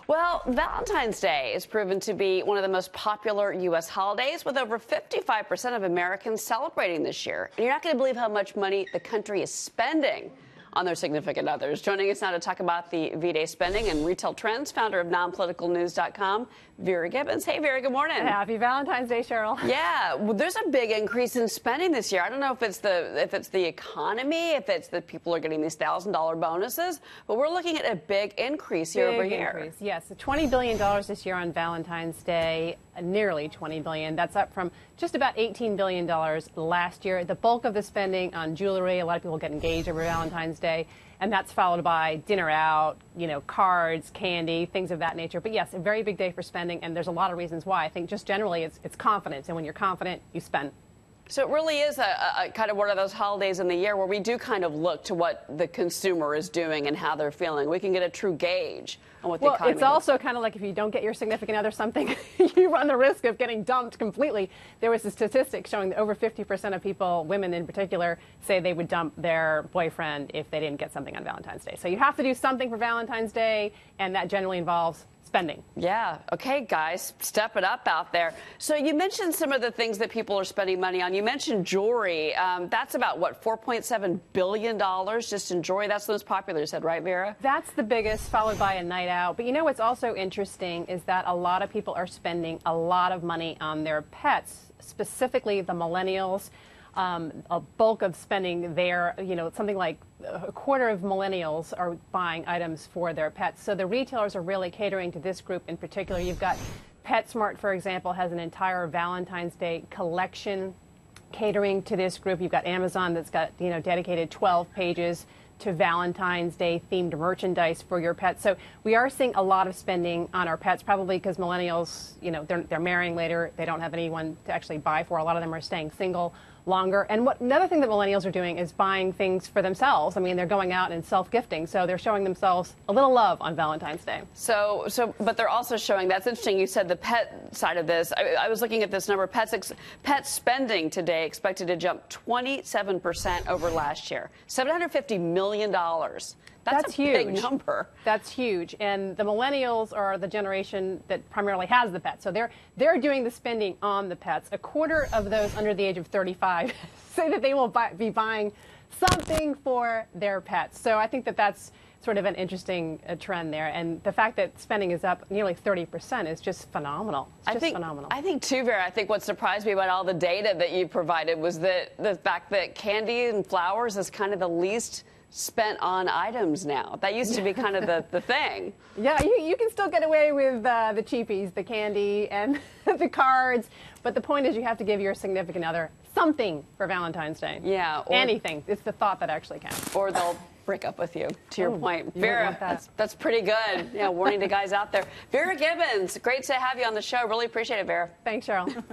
Well, Valentine's Day is proven to be one of the most popular U.S. holidays, with over 55% of Americans celebrating this year. And you're not going to believe how much money the country is spending on their significant others. Joining us now to talk about the V-Day spending and retail trends, founder of nonpoliticalnews.com, Vera Gibbons. Hey, Vera, good morning. Happy Valentine's Day, Cheryl. Yeah, well, there's a big increase in spending this year. I don't know if it's the economy, if it's that people are getting these $1,000 bonuses, but we're looking at a big increase year over year. Increase, yes, $20 billion this year on Valentine's Day, nearly $20 billion. That's up from just about $18 billion last year. The bulk of the spending on jewelry. A lot of people get engaged over Valentine's Day, and that's followed by dinner out, cards, candy, things of that nature. But yes, a very big day for spending, and there's a lot of reasons why. I think just generally it's confidence, and when you're confident, you spend. So it really is a kind of one of those holidays in the year where we do kind of look to what the consumer is doing and how they're feeling. We can get a true gauge on what the economy is. It's also kind of like if you don't get your significant other something, you run the risk of getting dumped completely. There was a statistic showing that over 50% of people, women in particular, say they would dump their boyfriend if they didn't get something on Valentine's Day. So you have to do something for Valentine's Day, and that generally involves spending. Yeah. Okay, guys, step it up out there. So you mentioned some of the things that people are spending money on. You mentioned jewelry. That's about, what, $4.7 billion just in jewelry? That's the most popular, you said, right, Vera? That's the biggest, followed by a night out. But what's also interesting is that a lot of people are spending a lot of money on their pets, specifically the millennials. A bulk of spending there, something like a quarter of millennials are buying items for their pets. So the retailers are really catering to this group in particular. You've got PetSmart, for example, has an entire Valentine's Day collection catering to this group. You've got Amazon that's got, dedicated 12 pages to Valentine's Day themed merchandise for your pets. So we are seeing a lot of spending on our pets, probably because millennials, they're marrying later. They don't have anyone to actually buy for. A lot of them are staying single longer. And another thing that millennials are doing is buying things for themselves. I mean, they're going out and self-gifting. So they're showing themselves a little love on Valentine's Day. But they're also showing, that's interesting, you said the pet side of this. I was looking at this number. Pet spending today expected to jump 27% over last year. $750 million. That's a huge. Big number. That's huge. And the millennials are the generation that primarily has the pets. So they're doing the spending on the pets. A quarter of those under the age of 35 say that they will be buying something for their pets. So I think that that's sort of an interesting trend there. And the fact that spending is up nearly 30% is just phenomenal. It's just phenomenal. I think, too, Vera, I think what surprised me about all the data that you provided was that the fact that candy and flowers is kind of the least spent on items now. That used to be kind of the thing. Yeah, you can still get away with the cheapies, the candy and the cards, but the point is you have to give your significant other something for Valentine's Day. Yeah. Anything. It's the thought that actually counts. Or they'll break up with you, to your point. Vera, that's pretty good. Yeah, warning to guys out there. Vera Gibbons, great to have you on the show. Really appreciate it, Vera. Thanks, Cheryl.